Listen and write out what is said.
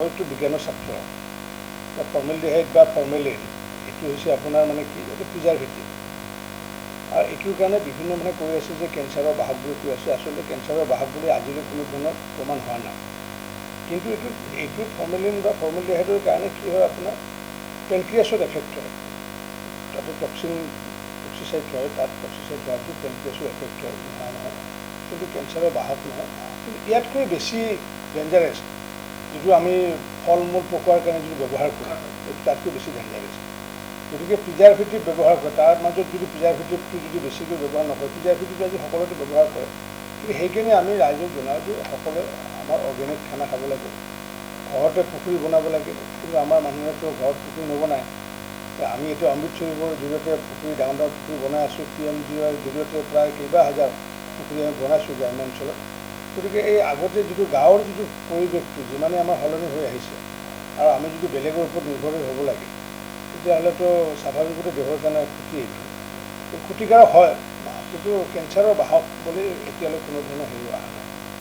হয়তো বিজ্ঞানৰ ছাত্ৰ ফৰ্মেলডিহাইড বা ফৰ্মেলিন এইটো হৈছে আপোনাৰ মানে কি এইটো প্ৰিজাৰ্ভেটিভ আৰু এইটোৰ কাৰণে বিভিন্ন মানে কৈ আছে যে কেঞ্চাৰৰ বাহক বুলি কৈ আছে আচলতে কেঞ্চাৰৰ বাহক বুলি আজিলৈ কোনো ধৰণৰ প্ৰমাণ হোৱা নাই কিন্তু এইটো ফৰ্মেলিন বা ফৰ্মেলডিহাইডৰ কাৰণে কি হয় আপোনাৰ পেনক্ৰিয়াছত এফেক্ট হয় তাতে টক্সিচাইড হয় তাত টক্সিচাইড হোৱাটো পেনক্ৰিয়াছত এফেক্ট হয় নহয় নহয় কিন্তু কেঞ্চাৰৰ বাহক নহয় কিন্তু ইয়াতকৈ বেছি ডেঞ্জাৰাছ যিটো আমি ফল মূল পকোৱাৰ কাৰণে যিটো ব্যৱহাৰ কৰোঁ সেইটো তাতকৈ বেছি ডেঞ্জাৰাছ গতিকে প্ৰিজাৰ্ভেটিভ ব্যৱহাৰ কৰে তাৰ মাজত যদি প্ৰিজাৰ্ভেটিভটো যদি বেছিকৈ ব্যৱহাৰ নকৰে প্ৰিজাৰ্ভেটিভটো আজি সকলোতে ব্যৱহাৰ কৰে কিন্তু সেইকাৰণে আমি ৰাইজক জনাওঁ যে সকলোৱে আমাৰ অৰ্গেনিক খানা খাব লাগে ঘৰতে পুখুৰী বনাব লাগে কিন্তু আমাৰ মানুহেতো ঘৰত পুখুৰী নবনায় আমি এতিয়া অমৃত সৰোবৰৰ জৰিয়তে পুখুৰী ডাঙৰ ডাঙৰ পুখুৰী বনাই আছোঁ PMGৰ জৰিয়তে প্ৰায় কেইবা হাজাৰ পুখুৰী আমি বনাইছোঁ গ্ৰাম্য অঞ্চলত গতিকে এই আগতে যিটো গাঁৱৰ যিটো পৰিৱেশটো যিমানে আমাৰ সলনি হৈ আহিছে আৰু আমি যদি বেলেগৰ ওপৰত নিৰ্ভৰশীল হ'ব লাগে তেতিয়াহ'লেতো স্বাভাৱিকতে দেহৰ কাৰণে ক্ষতি এইটো ক্ষতিকাৰক হয় কিন্তু কেঞ্চাৰৰ বাহক বুলি এতিয়ালৈ কোনো ধৰণৰ হেৰি অহা নাই